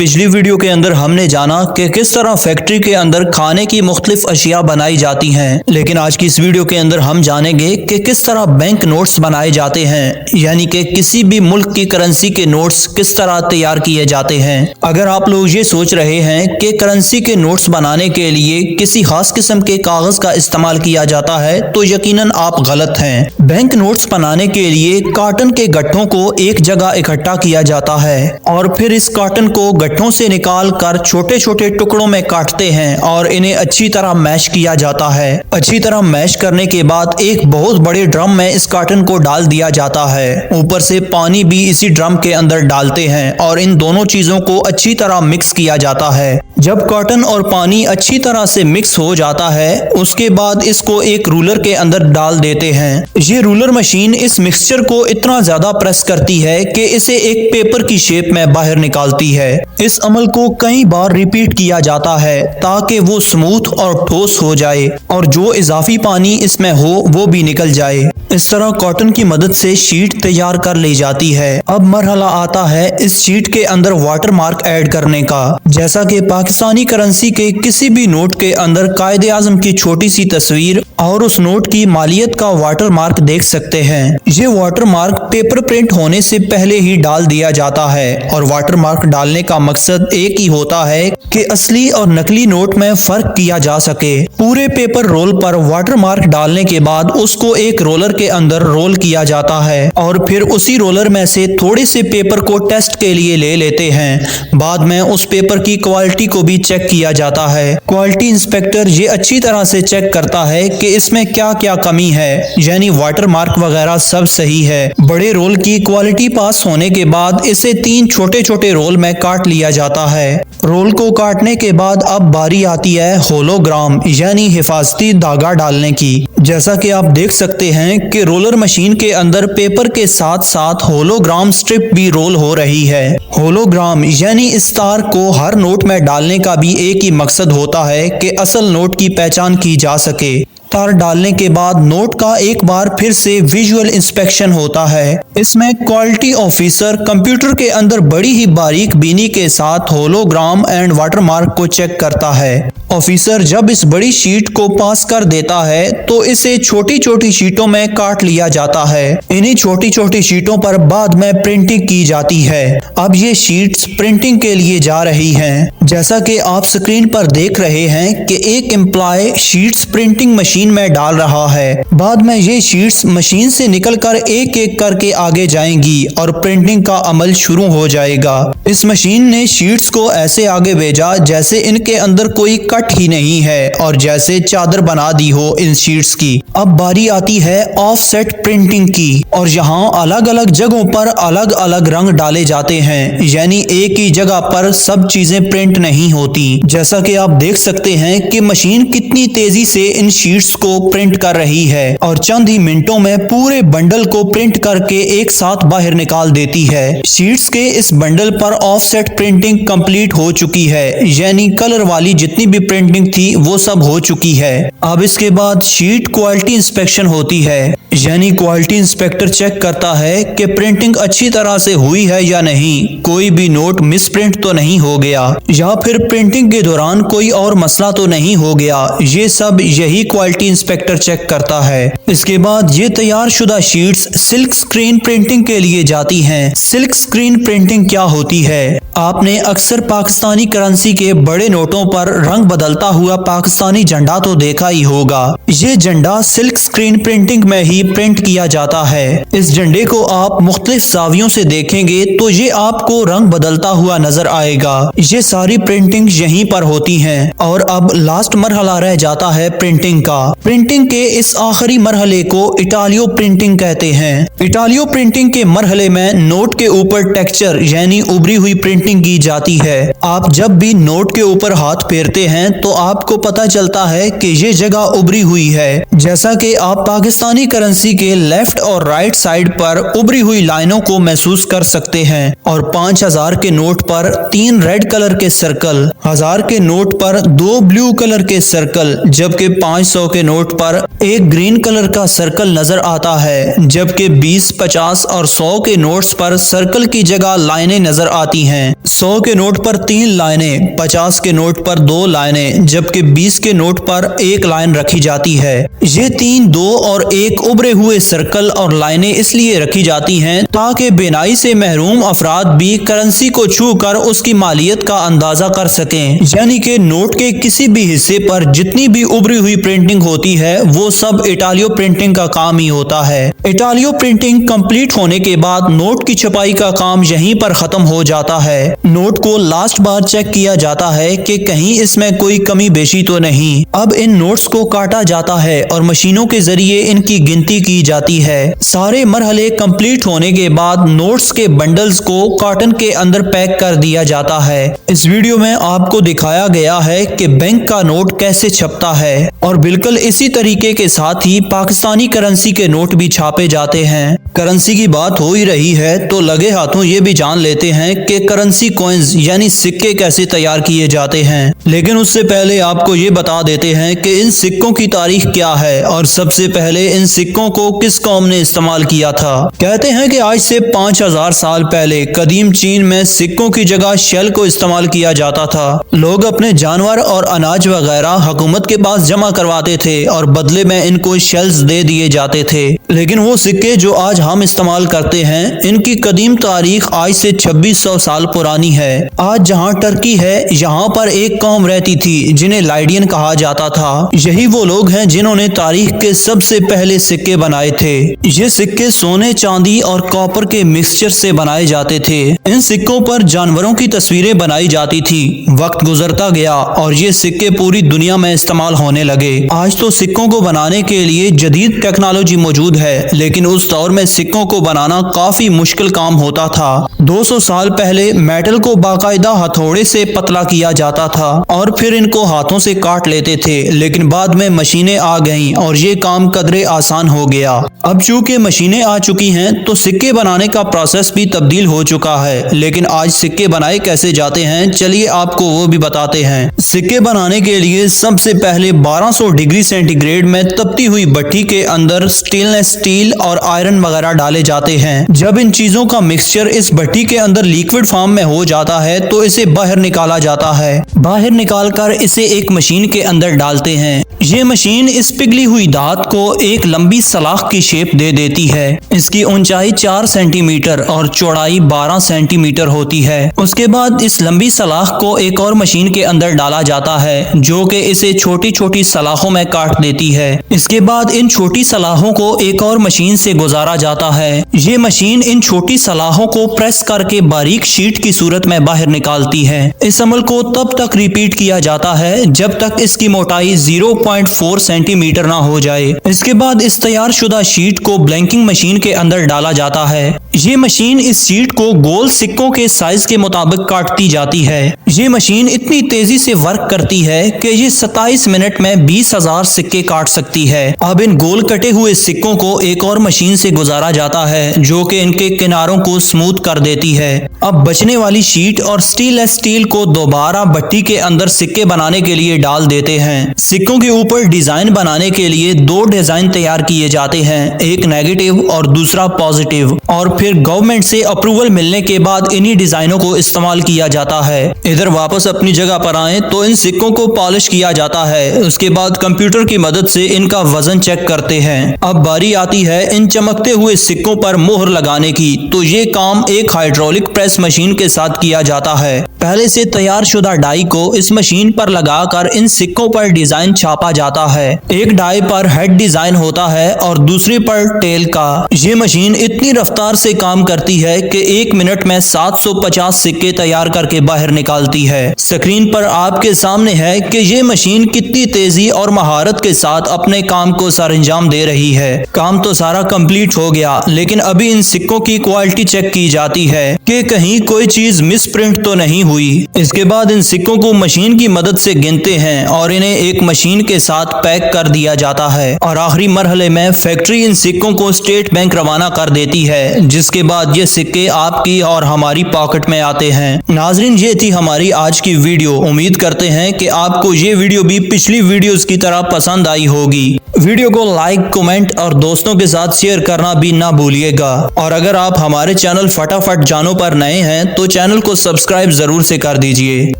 पिछली वीडियो के अंदर हमने जाना कि किस तरह फैक्ट्री के अंदर खाने की मुख्तलिफ अशिया बनाई जाती हैं, लेकिन आज की इस वीडियो के अंदर हम जानेंगे कि किस तरह बैंक नोट्स बनाए जाते हैं, यानी कि किसी भी मुल्क की करेंसी के नोट्स किस तरह तैयार किए जाते हैं। अगर आप लोग ये सोच रहे हैं कि करेंसी के नोट्स बनाने के लिए किसी खास किस्म के कागज का इस्तेमाल किया जाता है तो यकीनन आप गलत हैं। बैंक नोट्स बनाने के लिए कॉटन के गट्ठों को एक जगह इकट्ठा किया जाता है और फिर इस कॉटन को गट्ठों से निकाल कर छोटे छोटे टुकड़ों में काटते हैं और इन्हें अच्छी तरह मैश किया जाता है। अच्छी तरह मैश करने के बाद एक बहुत बड़े ड्रम में इस कॉटन को डाल दिया जाता है। ऊपर से पानी भी इसी ड्रम के अंदर डालते हैं और इन दोनों चीजों को अच्छी तरह मिक्स किया जाता है। जब कॉटन और पानी अच्छी तरह से मिक्स हो जाता है उसके बाद इसको एक रूलर के अंदर डाल देते हैं। ये रूलर मशीन इस मिक्सचर को इतना ज्यादा प्रेस करती है कि इसे एक पेपर की शेप में बाहर निकालती है। इस अमल को कई बार रिपीट किया जाता है ताकि वो स्मूथ और ठोस हो जाए और जो इजाफी पानी इसमें हो वो भी निकल जाए। इस तरह कॉटन की मदद से शीट तैयार कर ली जाती है। अब मरहला आता है इस शीट के अंदर वाटर मार्क ऐड करने का। जैसा कि पाकिस्तानी करेंसी के किसी भी नोट के अंदर कायदे आजम की छोटी सी तस्वीर और उस नोट की मालियत का वाटर मार्क देख सकते हैं। ये वाटर मार्क पेपर प्रिंट होने से पहले ही डाल दिया जाता है और वाटर मार्क डालने का मकसद एक ही होता है कि असली और नकली नोट में फर्क किया जा सके। पूरे पेपर रोल पर वाटर मार्क डालने के बाद उसको एक रोलर के अंदर रोल किया जाता है और फिर उसी रोलर में से थोड़े से पेपर को टेस्ट के लिए ले लेते हैं। बाद में उस पेपर की क्वालिटी को भी चेक किया जाता है। क्वालिटी इंस्पेक्टर ये अच्छी तरह से चेक करता है कि इसमें क्या क्या कमी है, यानी वाटर मार्क वगैरह सब सही है। बड़े रोल की क्वालिटी पास होने के बाद इसे 3 छोटे छोटे रोल में काट लिया जाता है। रोल को काटने के बाद अब बारी आती है होलोग्राम यानी हिफाजती धागा डालने की। जैसा कि आप देख सकते हैं कि रोलर मशीन के अंदर पेपर के साथ साथ होलोग्राम स्ट्रिप भी रोल हो रही है। होलोग्राम यानी इस तार को हर नोट में डालने का भी एक ही मकसद होता है कि असल नोट की पहचान की जा सके। तार डालने के बाद नोट का एक बार फिर से विजुअल इंस्पेक्शन होता है। इसमें क्वालिटी ऑफिसर कंप्यूटर के अंदर बड़ी ही बारीक बीनी के साथ होलोग्राम एंड वाटरमार्क को चेक करता है। ऑफिसर जब इस बड़ी शीट को पास कर देता है तो इसे छोटी छोटी शीटों में काट लिया जाता है। इन्हीं छोटी छोटी शीटों पर बाद में प्रिंटिंग की जाती है। अब ये शीट्स प्रिंटिंग के लिए जा रही हैं। जैसा कि आप स्क्रीन पर देख रहे हैं कि एक एम्प्लॉय शीट्स प्रिंटिंग मशीन में डाल रहा है। बाद में ये शीट्स मशीन से निकलकर एक एक करके आगे जाएंगी और प्रिंटिंग का अमल शुरू हो जाएगा। इस मशीन ने शीट्स को ऐसे आगे भेजा जैसे इनके अंदर कोई कट ही नहीं है और जैसे चादर बना दी हो इन शीट्स की। अब बारी आती है ऑफसेट प्रिंटिंग की और यहाँ अलग अलग जगहों पर अलग अलग रंग डाले जाते हैं, यानी एक ही जगह पर सब चीजें प्रिंट नहीं होती। जैसा कि आप देख सकते हैं कि मशीन कितनी तेजी से इन शीट्स को प्रिंट कर रही है और चंद ही मिनटों में पूरे बंडल को प्रिंट करके एक साथ बाहर निकाल देती है। शीट्स के इस बंडल पर ऑफसेट प्रिंटिंग कंप्लीट हो चुकी है, यानी कलर वाली जितनी भी प्रिंटिंग थी वो सब हो चुकी है। अब इसके बाद शीट क्वालिटी इंस्पेक्शन होती है, यानी क्वालिटी इंस्पेक्टर चेक करता है कि प्रिंटिंग अच्छी तरह से हुई है या नहीं, कोई भी नोट मिस प्रिंट तो नहीं हो गया या फिर प्रिंटिंग के दौरान कोई और मसला तो नहीं हो गया। ये सब यही क्वालिटी इंस्पेक्टर चेक करता है। इसके बाद ये तैयार शुदा शीट्स सिल्क स्क्रीन प्रिंटिंग के लिए जाती हैं। सिल्क स्क्रीन प्रिंटिंग क्या होती है? आपने अक्सर पाकिस्तानी करेंसी के बड़े नोटों पर रंग बदलता हुआ पाकिस्तानी झंडा तो देखा ही होगा। ये झंडा सिल्क स्क्रीन प्रिंटिंग में ही प्रिंट किया जाता है। इस झंडे को आप मुख्तलिफ जावियों से देखेंगे तो ये आपको रंग बदलता हुआ नजर आएगा। ये सारी प्रिंटिंग यहीं पर होती हैं और अब लास्ट मरहला रह जाता है प्रिंटिंग का। प्रिंटिंग के इस आखिरी मरहले को इटालियो प्रिंटिंग कहते हैं। इटालियो प्रिंटिंग के मरहले में नोट के ऊपर टेक्सचर यानी उभरी हुई प्रिंटिंग की जाती है। आप जब भी नोट के ऊपर हाथ फेरते हैं तो आपको पता चलता है कि ये जगह उभरी हुई है। जैसा कि आप पाकिस्तानी करेंसी के लेफ्ट और राइट साइड पर उभरी हुई लाइनों को महसूस कर सकते हैं और 5000 के नोट पर 3 रेड कलर के सर्कल, 1000 के नोट पर 2 ब्लू कलर के सर्कल, जबकि 500 के नोट पर एक ग्रीन कलर का सर्कल नजर आता है, जबकि 20, 50 और 100 के नोट्स पर सर्कल की जगह लाइनें नजर आती हैं। 100 के नोट पर 3 लाइनें, 50 के नोट पर 2 लाइनें, जबकि 20 के नोट पर 1 लाइन रखी जाती है। ये 3, 2 और 1 उभरे हुए सर्कल और लाइनें इसलिए रखी जाती हैं ताकि बिनाई से महरूम अफराद भी करेंसी को छू कर उसकी मालियत का अंदाजा कर सकें। यानी कि नोट के किसी भी हिस्से पर जितनी भी उभरी हुई प्रिंटिंग होती है वो सब इटालियो प्रिंटिंग का काम ही होता है। इटालियो प्रिंटिंग कंप्लीट होने के बाद नोट की छपाई का काम यहीं पर खत्म हो जाता है। नोट को लास्ट बार चेक किया जाता है कि कहीं इसमें कोई कमी बेशी तो नहीं। अब इन नोट्स को काटा जाता है और मशीनों के जरिए इनकी गिनती की जाती है। सारे मरहले कंप्लीट होने के बाद नोट्स के बंडल्स को कॉटन के अंदर पैक कर दिया जाता है। इस वीडियो में आपको दिखाया गया है कि बैंक का नोट कैसे छपता है और बिल्कुल इसी तरीके के साथ ही पाकिस्तानी करेंसी के नोट भी छापे जाते हैं। करेंसी की बात हो ही रही है तो लगे हाथों ये भी जान लेते हैं कि करेंसी कॉइन्स यानी सिक्के कैसे तैयार किए जाते हैं। लेकिन उससे पहले आपको ये बता देते हैं कि इन सिक्कों की तारीख क्या है और सबसे पहले इन सिक्कों को किस कौम ने इस्तेमाल किया था। कहते हैं कि आज से 5000 साल पहले कदीम चीन में सिक्कों की जगह शेल को इस्तेमाल किया जाता था। लोग अपने जानवर और अनाज वगैरह हुकूमत के पास जमा करवाते थे और बदले में इनको शेल्स दे दिए जाते थे। लेकिन वो सिक्के जो आज हम इस्तेमाल करते हैं इनकी कदीम तारीख आज से 2600 साल पुरानी है। आज जहाँ टर्की है यहाँ पर एक कौम रहती थी जिन्हें लाइडियन कहा जाता था। यही वो लोग हैं जिन्होंने तारीख के सबसे पहले सिक्के बनाए थे। ये सिक्के सोने, चांदी और कॉपर के मिक्सचर से बनाए जाते थे। इन सिक्कों पर जानवरों की तस्वीरें बनाई जाती थी। वक्त गुजरता गया और ये सिक्के पूरी दुनिया में इस्तेमाल होने लगे। आज तो सिक्कों को बनाने के लिए जदीद टेक्नोलॉजी मौजूद है, लेकिन उस दौर में सिक्कों को बनाना काफी मुश्किल काम होता था। 200 साल पहले मेटल को बाकायदा हथौड़े से पतला किया जाता था और फिर इनको हाथों से काट लेते थे। लेकिन बाद में मशीनें आ गईं और ये काम कदरे आसान हो गया। अब चूंकि मशीनें आ चुकी हैं तो सिक्के बनाने का प्रोसेस भी तब्दील हो चुका है। लेकिन आज सिक्के बनाए कैसे जाते हैं चलिए आपको वो भी बताते हैं। सिक्के बनाने के लिए सबसे पहले 1200 डिग्री सेंटीग्रेड में तपती हुई भट्टी के अंदर स्टेनलेस स्टील और आयरन वगैरह डाले जाते हैं। जब इन चीजों का मिक्सचर इस भट्टी के अंदर लिक्विड फॉर्म में हो जाता है तो इसे बाहर निकाला जाता है। बाहर निकालकर इसे एक मशीन के अंदर डालते हैं। ये मशीन इस पिघली हुई धात को एक लंबी सलाख की शेप दे देती है। इसकी ऊंचाई 4 सेंटीमीटर और चौड़ाई 12 सेंटीमीटर होती है। उसके बाद इस लंबी सलाख को एक और मशीन के अंदर डाला जाता है जो कि इसे छोटी छोटी सलाखों में काट देती है। इसके बाद इन छोटी सलाखों को एक और मशीन से गुजारा जाता है। ये मशीन इन छोटी सलाखों को प्रेस करके बारीक शीट की सूरत में बाहर निकालती है। इस अमल को तब तक रिपीट किया जाता है जब तक इसकी मोटाई 0.4 सेंटीमीटर ना हो जाए। इसके बाद इस तैयार शुदा शीट को ब्लैंकिंग मशीन के अंदर डाला जाता है। ये मशीन इस शीट को गोल सिक्कों के साइज के मुताबिक काटती जाती है। ये मशीन इतनी तेजी से वर्क करती है कि ये 27 मिनट में 20,000 सिक्के काट सकती है। अब इन गोल कटे हुए सिक्कों को एक और मशीन से गुजारा जाता है जो कि इनके किनारों को स्मूथ कर देती है। अब बचने वाली शीट और स्टेनलेस स्टील को दोबारा भट्टी के अंदर सिक्के बनाने के लिए डाल देते हैं। सिक्कों के ऊपर डिजाइन बनाने के लिए 2 डिजाइन तैयार किए जाते हैं, एक नेगेटिव और दूसरा पॉजिटिव, और फिर गवर्नमेंट से अप्रूवल मिलने के बाद इन्हीं डिजाइनों को इस्तेमाल किया जाता है। इधर वापस अपनी जगह पर आए तो इन सिक्कों को पॉलिश किया जाता है। उसके बाद कंप्यूटर की मदद से इनका वजन चेक करते हैं। अब बारी आती है इन चमकते हुए सिक्कों पर मोहर लगाने की। तो ये काम एक हाइड्रोलिक प्रेस मशीन के साथ किया जाता है। पहले से तैयार शुदा डाई को इस मशीन पर लगाकर इन सिक्कों पर डिजाइन छापा जाता है। एक डाई पर हेड डिजाइन होता है और दूसरी पर टेल का। ये मशीन इतनी रफ्तार से काम करती है कि 1 मिनट में 750 सिक्के तैयार करके बाहर निकालती है। स्क्रीन पर आपके सामने है कि ये मशीन कितनी तेजी और महारत के साथ अपने काम को सरअंजाम दे रही है। काम तो सारा कंप्लीट हो गया, लेकिन अभी इन सिक्कों की क्वालिटी चेक की जाती है कि कहीं कोई चीज मिस प्रिंट तो नहीं हुई। इसके बाद इन सिक्कों को मशीन की मदद से गिनते हैं और इन्हें एक मशीन के साथ पैक कर दिया जाता है। और आखिरी मरहले में फैक्ट्री इन सिक्कों को स्टेट बैंक रवाना कर देती है, जिसके बाद ये सिक्के आपकी और हमारी पॉकेट में आते हैं। नाजरीन, ये थी हमारी आज की वीडियो। उम्मीद करते हैं कि आपको ये वीडियो भी पिछली वीडियोस की तरह पसंद आई होगी। वीडियो को लाइक, कमेंट और दोस्तों के साथ शेयर करना भी ना भूलिएगा। और अगर आप हमारे चैनल फटाफट जानो पर नए हैं तो चैनल को सब्सक्राइब जरूर से कर दीजिए।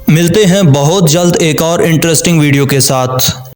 मिलते हैं बहुत जल्द एक और इंटरेस्टिंग वीडियो के साथ।